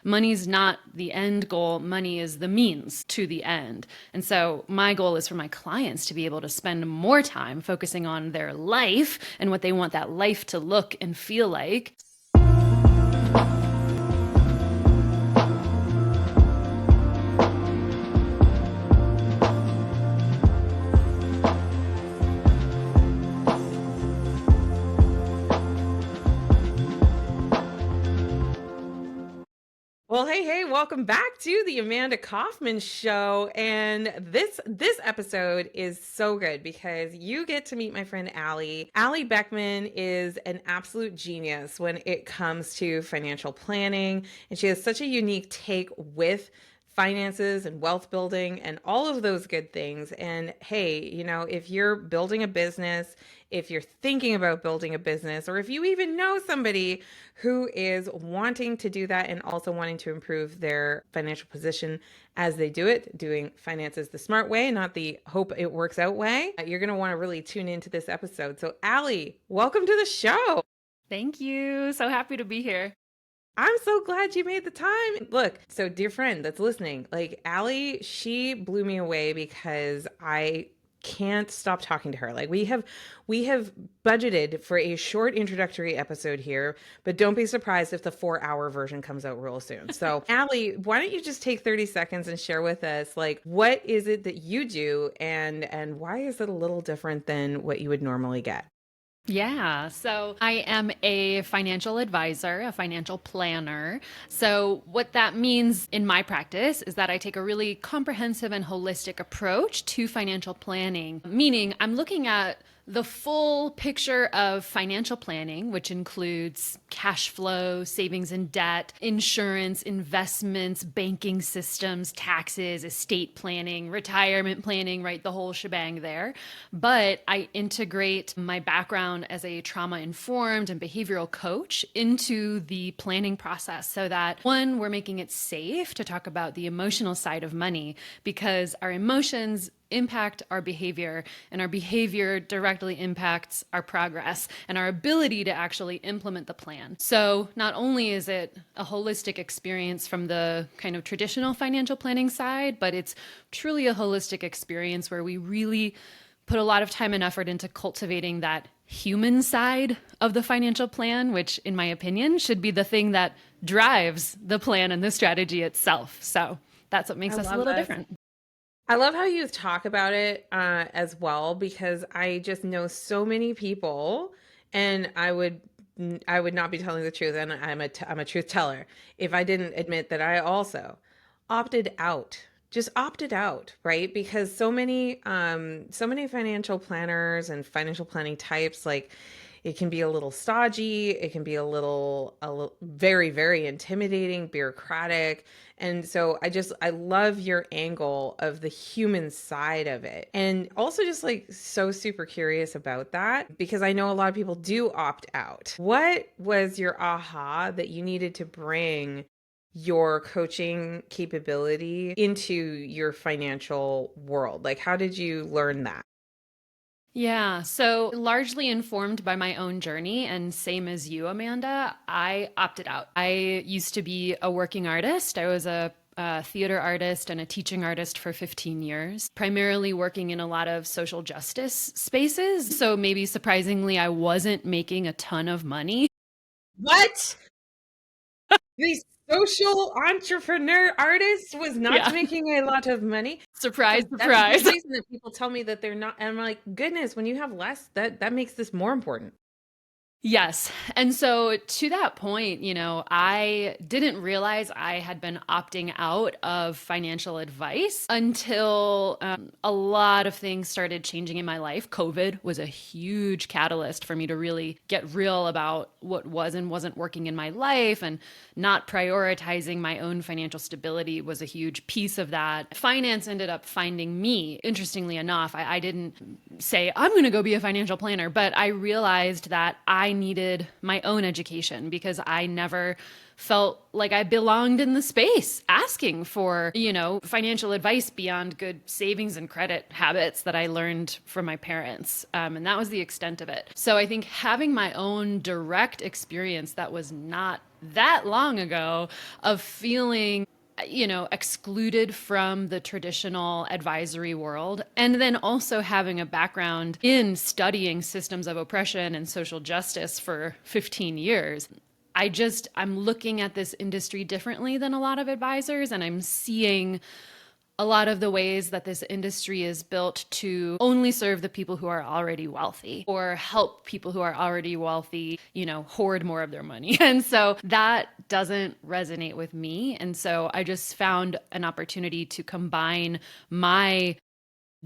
Money's not the end goal. Money is the means to the end. And so my goal is for my clients to be able to spend more time focusing on their life and what they want that life to look and feel like. Well, hey, welcome back to the Amanda Kaufman Show. And this episode is so good because you get to meet my friend Allie. Allie Beckmann is an absolute genius when it comes to financial planning, and she has such a unique take with finances and wealth building and all of those good things. And hey, if you're building a business, if you're thinking about building a business, or if you even know somebody who is wanting to do that and also wanting to improve their financial position as they do it, doing finances the smart way, not the hope it works out way, you're going to want to really tune into this episode. So, Allie, welcome to the show. Thank you. So happy to be here. I'm so glad you made the time. Look, so dear friend that's listening, like Allie, she blew me away because I can't stop talking to her. Like we have budgeted for a short introductory episode here, but don't be surprised if the 4-hour version comes out real soon. So, Allie, why don't you just take 30 seconds and share with us like what is it that you do and why is it a little different than what you would normally get? Yeah. So I am a financial advisor, a financial planner. So what that means in my practice is that I take a really comprehensive and holistic approach to financial planning, meaning I'm looking at the full picture of financial planning, which includes cash flow, savings and debt, insurance, investments, banking systems, taxes, estate planning, retirement planning, right? The whole shebang there. But I integrate my background as a trauma informed and behavioral coach into the planning process so that one, we're making it safe to talk about the emotional side of money because our emotions impact our behavior, and our behavior directly impacts our progress and our ability to actually implement the plan. So not only is it a holistic experience from the kind of traditional financial planning side, but it's truly a holistic experience where we really put a lot of time and effort into cultivating that human side of the financial plan, which in my opinion should be the thing that drives the plan and the strategy itself. So that's what makes I us a love little that. different. I love how you talk about it as well because I just know so many people, and I would not be telling the truth, and I'm a truth teller if I didn't admit that I also opted out, just opted out, right? Because so many financial planners and financial planning types like it can be a little stodgy, it can be a little very, very intimidating, bureaucratic. And so I love your angle of the human side of it. And also just like so super curious about that because I know a lot of people do opt out. What was your aha that you needed to bring your coaching capability into your financial world? Like, how did you learn that? Yeah, so largely informed by my own journey, and same as you, Amanda, I opted out. I used to be a working artist. I was a theater artist and a teaching artist for 15 years, primarily working in a lot of social justice spaces. So maybe surprisingly, I wasn't making a ton of money. What? The social entrepreneur artist was not Yeah, making a lot of money. surprise, That's a big surprise. reason that people tell me that they're not. And I'm like, goodness, when you have less, that makes this more important. Yes. And so to that point, I didn't realize I had been opting out of financial advice until a lot of things started changing in my life. COVID was a huge catalyst for me to really get real about what was and wasn't working in my life, and not prioritizing my own financial stability was a huge piece of that. Finance ended up finding me. Interestingly enough, I didn't say, I'm going to go be a financial planner, but I realized that I I needed my own education because I never felt like I belonged in the space asking for, financial advice beyond good savings and credit habits that I learned from my parents. And that was the extent of it. So I think having my own direct experience that was not that long ago of feeling excluded from the traditional advisory world. And then also having a background in studying systems of oppression and social justice for 15 years. I'm looking at this industry differently than a lot of advisors, and I'm seeing a lot of the ways that this industry is built to only serve the people who are already wealthy or help people who are already wealthy, hoard more of their money. And so that doesn't resonate with me. And so I just found an opportunity to combine my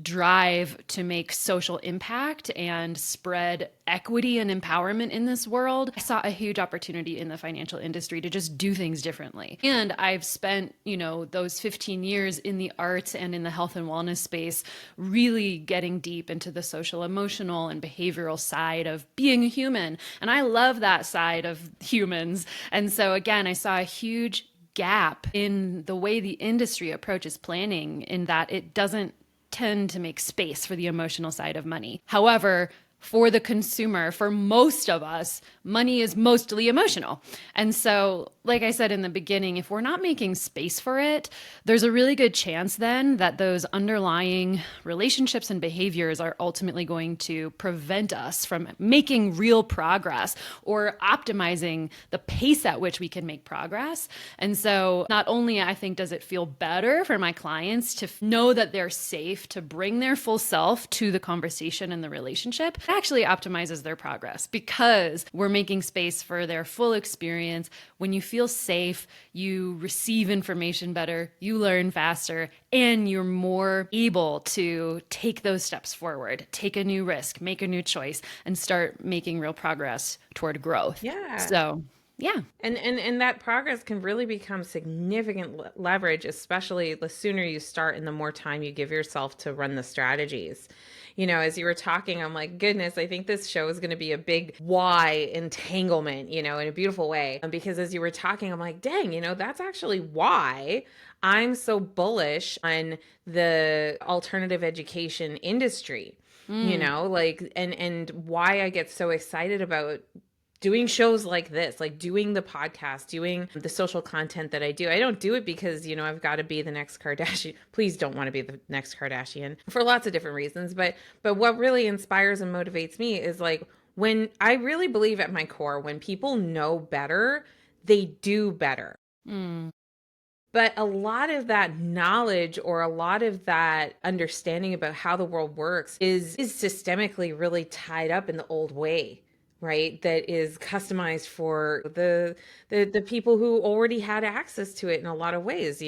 drive to make social impact and spread equity and empowerment in this world. I saw a huge opportunity in the financial industry to just do things differently. And I've spent, those 15 years in the arts and in the health and wellness space, really getting deep into the social, emotional, and behavioral side of being a human. And I love that side of humans. And so again, I saw a huge gap in the way the industry approaches planning in that it doesn't tend to make space for the emotional side of money. However, for the consumer, for most of us, money is mostly emotional. And so, like I said in the beginning, if we're not making space for it, there's a really good chance then that those underlying relationships and behaviors are ultimately going to prevent us from making real progress or optimizing the pace at which we can make progress. And so not only I think does it feel better for my clients to know that they're safe to bring their full self to the conversation and the relationship, actually optimizes their progress because we're making space for their full experience. When you feel safe, you receive information better, you learn faster, and you're more able to take those steps forward, take a new risk, make a new choice, and start making real progress toward growth. Yeah. So, yeah. And that progress can really become significant leverage, especially the sooner you start and the more time you give yourself to run the strategies. As you were talking, I'm like, goodness, I think this show is going to be a big why entanglement, in a beautiful way. Because as you were talking, I'm like, dang, that's actually why I'm so bullish on the alternative education industry, and why I get so excited about doing shows like this, like doing the podcast, doing the social content that I do. I don't do it because, I've got to be the next Kardashian. Please don't want to be the next Kardashian for lots of different reasons. But what really inspires and motivates me is like when I really believe at my core, when people know better, they do better. But a lot of that knowledge or a lot of that understanding about how the world works is systemically really tied up in the old way, right? That is customized for the people who already had access to it in a lot of ways,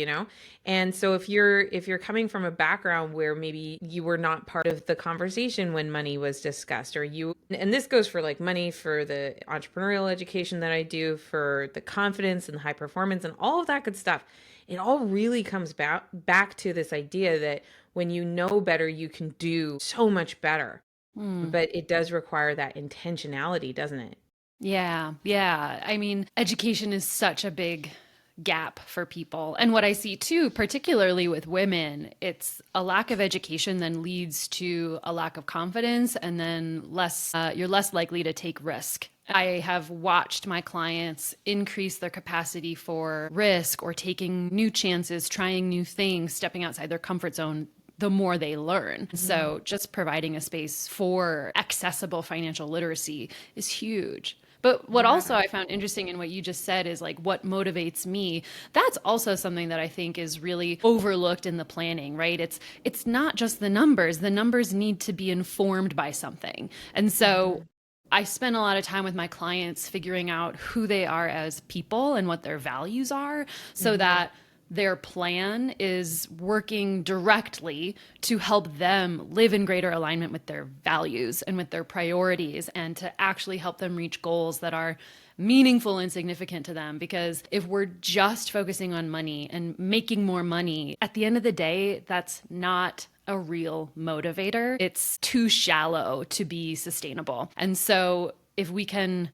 And so if you're coming from a background where maybe you were not part of the conversation when money was discussed, and this goes for like money, for the entrepreneurial education that I do, for the confidence and the high performance and all of that good stuff, it all really comes back to this idea that when you know better, you can do so much better. But it does require that intentionality, doesn't it? Yeah. Yeah. I mean, education is such a big gap for people. And what I see too, particularly with women, it's a lack of education then leads to a lack of confidence, and then you're less likely to take risk. I have watched my clients increase their capacity for risk or taking new chances, trying new things, stepping outside their comfort zone the more they learn. So just providing a space for accessible financial literacy is huge. But what also I found interesting in what you just said is like what motivates me. That's also something that I think is really overlooked in the planning, right? It's not just the numbers. The numbers need to be informed by something. And so I spend a lot of time with my clients figuring out who they are as people and what their values are so that their plan is working directly to help them live in greater alignment with their values and with their priorities, and to actually help them reach goals that are meaningful and significant to them. Because if we're just focusing on money and making more money, at the end of the day, that's not a real motivator. It's too shallow to be sustainable. And so if we can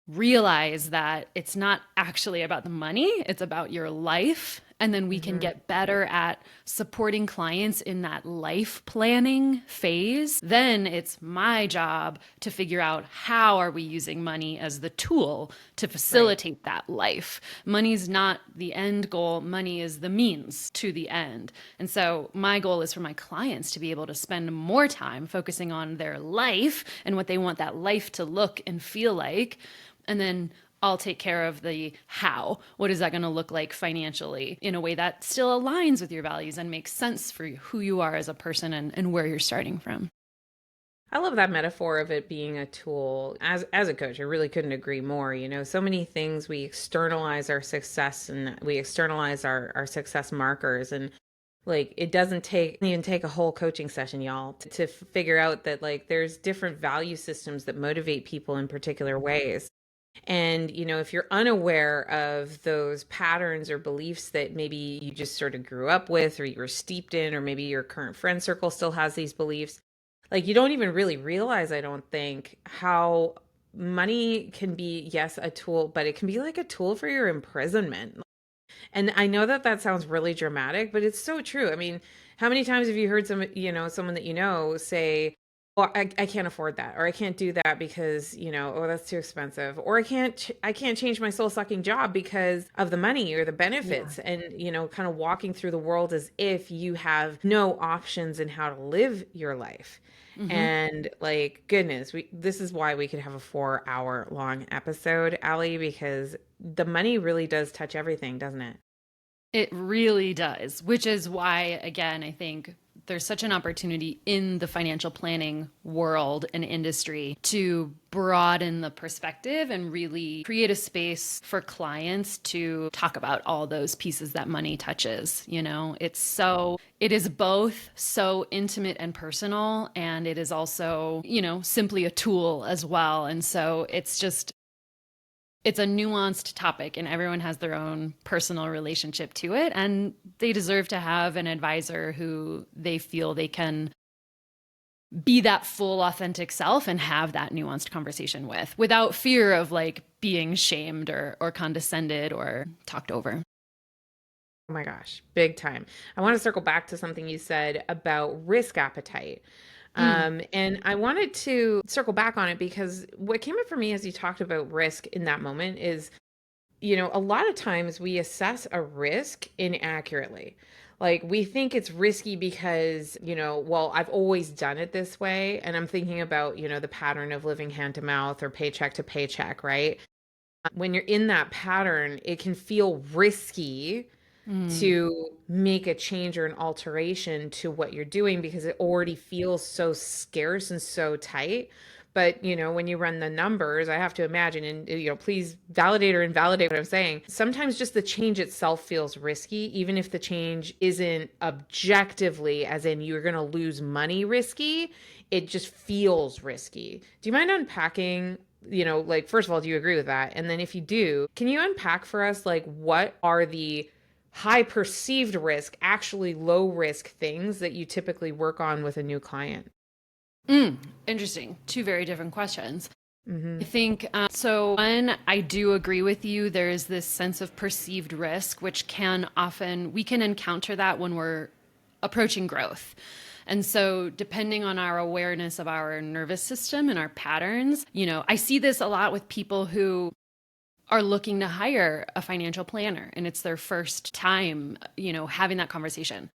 realize that it's not actually about the money, it's about your life. And then we can Mm-hmm. get better at supporting clients in that life planning phase. Then it's my job to figure out how are we using money as the tool to Right. facilitate that life. Money's not the end goal, money is the means to the end. And so my goal is for my clients to be able to spend more time focusing on their life and what they want that life to look and feel like. And then I'll take care of the how. What is that going to look like financially in a way that still aligns with your values and makes sense for who you are as a person and where you're starting from? I love that metaphor of it being a tool. As a coach, I really couldn't agree more. So many things we externalize our success and we externalize our success markers, and like it doesn't take even take a whole coaching session, y'all, to figure out that like there's different value systems that motivate people in particular ways. And, if you're unaware of those patterns or beliefs that maybe you just sort of grew up with, or you were steeped in, or maybe your current friend circle still has these beliefs, like you don't even really realize, I don't think, how money can be, yes, a tool, but it can be like a tool for your imprisonment. And I know that that sounds really dramatic, but it's so true. I mean, how many times have you heard someone that say, "Well, I can't afford that," or "I can't do that because oh, that's too expensive," or I can't change my soul sucking job because of the money or the Yeah. benefits," and kind of walking through the world as if you have no options in how to live your life. Hmm. And like, goodness, this is why we could have a 4 hour long episode, Allie, because the money really does touch everything, doesn't it? It really does, which is why, again, I think there's such an opportunity in the financial planning world and industry to broaden the perspective and really create a space for clients to talk about all those pieces that money touches. It is both so intimate and personal, and it is also, simply a tool as well. And so it's a nuanced topic and everyone has their own personal relationship to it, and they deserve to have an advisor who they feel they can be that full authentic self and have that nuanced conversation with without fear of like being shamed or condescended or talked over. Oh my gosh, big time. I want to circle back to something you said about risk appetite. Mm. And I wanted to circle back on it because what came up for me as you talked about risk in that moment is, a lot of times we assess a risk inaccurately. Like we think it's risky because, well, I've always done it this way. And I'm thinking about, the pattern of living hand to mouth or paycheck to paycheck, right? When you're in that pattern, it can feel risky Mm. to make a change or an alteration to what you're doing because it already feels so scarce and so tight. But, when you run the numbers, I have to imagine, and, please validate or invalidate what I'm saying. Sometimes just the change itself feels risky, even if the change isn't objectively, as in you're going to lose money risky, it just feels risky. Do you mind unpacking? Like, first of all, do you agree with that? And then if you do, can you unpack for us, like, what are the high perceived risk, actually low risk things that you typically work on with a new client? Mm. Interesting. Two very different questions. I Mm-hmm. think so. One, I do agree with you. There is this sense of perceived risk, which we can encounter that when we're approaching growth. And so, depending on our awareness of our nervous system and our patterns, I see this a lot with people who are looking to hire a financial planner and it's their first time, having that conversation.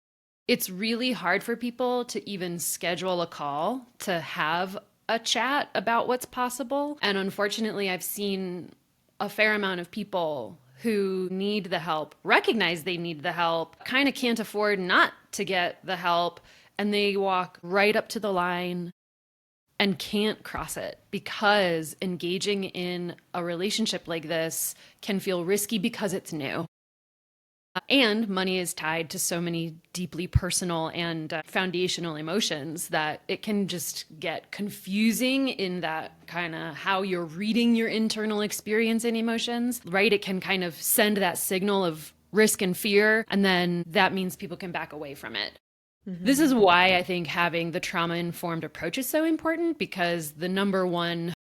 It's really hard for people to even schedule a call to have a chat about what's possible. And unfortunately, I've seen a fair amount of people who need the help, recognize they need the help, kind of can't afford not to get the help, and they walk right up to the line and can't cross it because engaging in a relationship like this can feel risky because it's new. And money is tied to so many deeply personal and foundational emotions that it can just get confusing in that kind of how you're reading your internal experience and emotions, right? It can kind of send that signal of risk and fear, and then that means people can back away from it. This Mm-hmm. is why I think having the trauma informed approach is so important, because the number one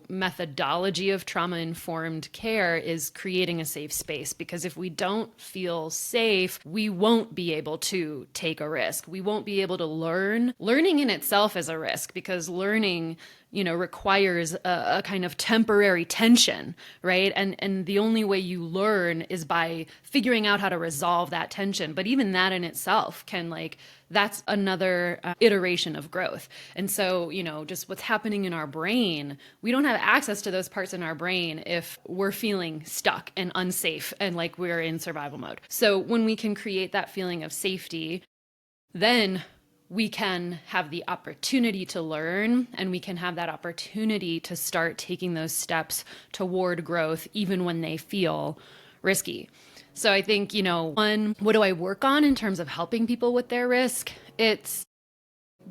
methodology of trauma informed care is creating a safe space, because if we don't feel safe, we won't be able to take a risk. We won't be able to learn. Learning in itself is a risk, because learning requires a kind of temporary tension, right? And the only way you learn is by figuring out how to resolve that tension. But even that in itself can that's another iteration of growth. And so, just what's happening in our brain, we don't have access to those parts in our brain if we're feeling stuck and unsafe and like we're in survival mode. So when we can create that feeling of safety, then we can have the opportunity to learn, and we can have that opportunity to start taking those steps toward growth, even when they feel risky. So I think, one, what do I work on in terms of helping people with their risk? It's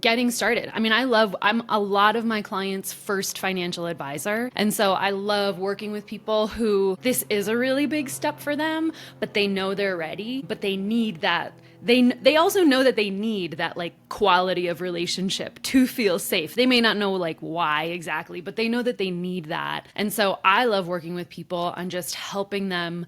getting started. I mean, I'm a lot of my clients' first financial advisor. And so I love working with people who this is a really big step for them, but they know they're ready, but they need that. They also know that they need that quality of relationship to feel safe. They may not know why exactly, but they know that they need that. And so I love working with people on just helping them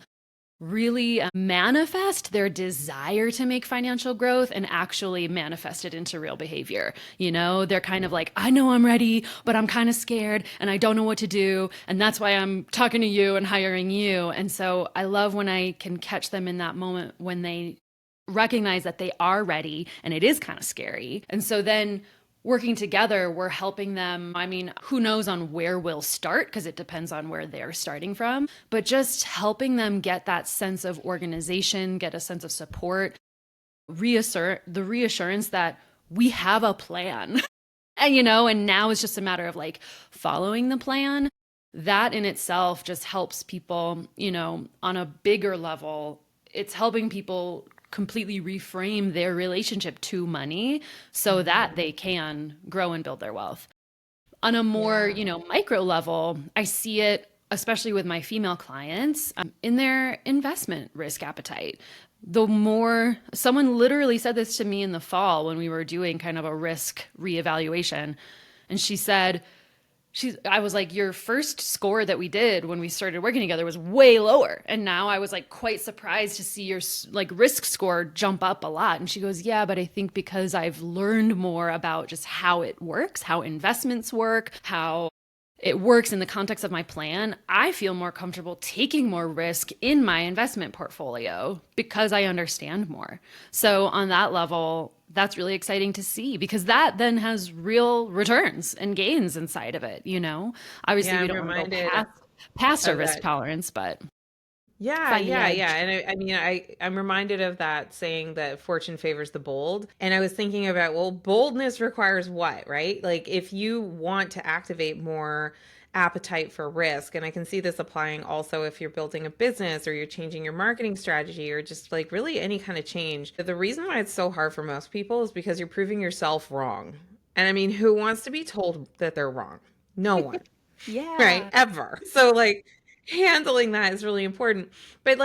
really manifest their desire to make financial growth and actually manifest it into real behavior. They're kind of I know I'm ready, but I'm kind of scared and I don't know what to do. And that's why I'm talking to you and hiring you. And so I love when I can catch them in that moment when they recognize that they are ready and it is kind of scary. And so then working together, we're helping them. I mean, who knows on where we'll start, because it depends on where they're starting from, but just helping them get that sense of organization, get a sense of support, the reassurance that we have a plan. And now it's just a matter of following the plan. That in itself just helps people, on a bigger level. It's helping people completely reframe their relationship to money so that they can grow and build their wealth. On a more, micro level, I see it, especially with my female clients, in their investment risk appetite. The more, someone literally said this to me in the fall when we were doing kind of a risk reevaluation. And she said, I was like, your first score that we did when we started working together was way lower. And now I was quite surprised to see your risk score jump up a lot. And she goes, yeah, but I think because I've learned more about just how it works, how investments work, how it works in the context of my plan, I feel more comfortable taking more risk in my investment portfolio because I understand more. So on that level, that's really exciting to see, because that then has real returns and gains inside of it. Obviously we don't want to go past our risk tolerance, but Yeah, find the yeah, edge. yeah. And I mean, I'm reminded of that saying that fortune favors the bold. And I was thinking about, well, boldness requires what, right? If you want to activate more appetite for risk, and I can see this applying also if you're building a business or you're changing your marketing strategy or just really any kind of change. The reason why it's so hard for most people is because you're proving yourself wrong. And I mean, who wants to be told that they're wrong? No one. Right? Yeah, Ever. So handling that is really important. But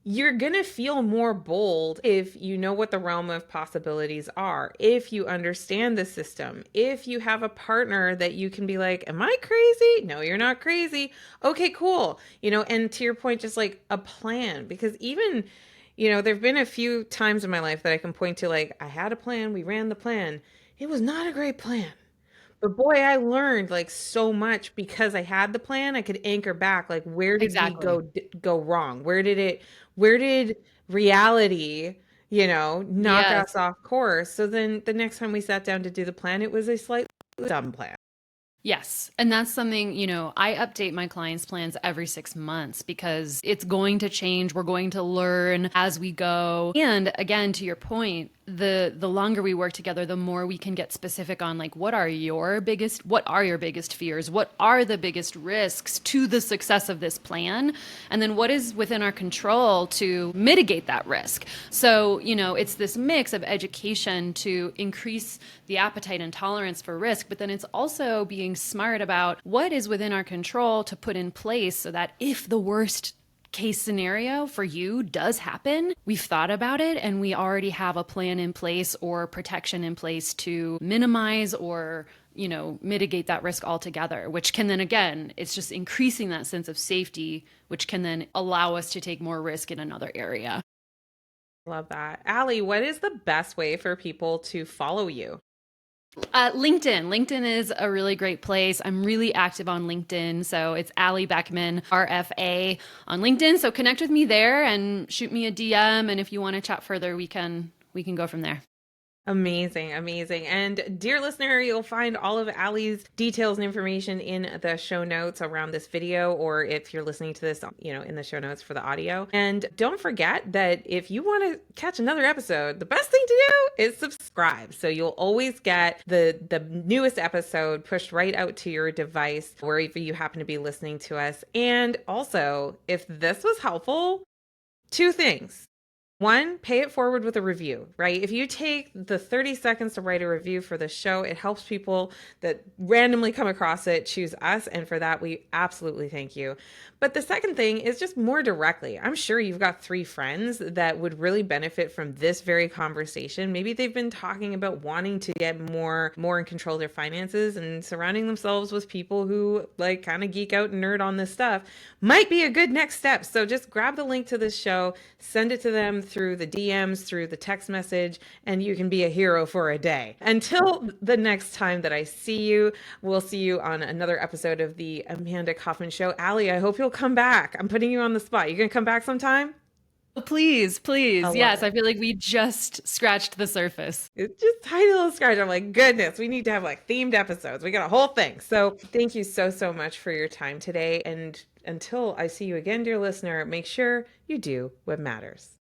you're going to feel more bold if you know what the realm of possibilities are, if you understand the system, if you have a partner that you can be like, am I crazy? No, you're not crazy. Okay, cool. And to your point, just a plan, because even, there've been a few times in my life that I can point to, I had a plan, we ran the plan. It was not a great plan. But boy, I learned so much because I had the plan. I could anchor back where did we exactly. go wrong? Where did reality, knock Yes. us off course? So then the next time we sat down to do the plan, it was a slightly dumb plan. Yes. And that's something, I update my clients' plans every 6 months because it's going to change. We're going to learn as we go. And again, to your point, the longer we work together, the more we can get specific on what are your biggest fears? What are the biggest risks to the success of this plan? And then what is within our control to mitigate that risk? So, it's this mix of education to increase the appetite and tolerance for risk, but then it's also being smart about what is within our control to put in place so that if the worst case scenario for you does happen, we've thought about it and we already have a plan in place or protection in place to minimize or mitigate that risk altogether, which can then, again, it's just increasing that sense of safety, which can then allow us to take more risk in another area. Love that. Allie, what is the best way for people to follow you? LinkedIn. LinkedIn is a really great place. I'm really active on LinkedIn. So it's Allie Beckmann, RFA on LinkedIn. So connect with me there and shoot me a DM. And if you want to chat further, we can go from there. Amazing, amazing. And dear listener, you'll find all of Allie's details and information in the show notes around this video, or if you're listening to this, in the show notes for the audio. And don't forget that if you want to catch another episode, the best thing to do is subscribe. So you'll always get the newest episode pushed right out to your device wherever you happen to be listening to us. And also, if this was helpful, two things. One, pay it forward with a review, right? If you take the 30 seconds to write a review for the show, it helps people that randomly come across it choose us. And for that, we absolutely thank you. But the second thing is just more directly. I'm sure you've got 3 friends that would really benefit from this very conversation. Maybe they've been talking about wanting to get more in control of their finances, and surrounding themselves with people who like kind of geek out and nerd on this stuff might be a good next step. So just grab the link to this show, send it to them through the DMs, through the text message, and you can be a hero for a day. Until the next time that I see you, we'll see you on another episode of the Amanda Kaufman Show. Allie, I hope you'll come back. I'm putting you on the spot. You gonna come back sometime? Please, please. Yes, It. I feel like we just scratched the surface. It's just tiny little scratch. I'm like, goodness, we need to have like themed episodes. We got a whole thing. So thank you so, so much for your time today. And until I see you again, dear listener, make sure you do what matters.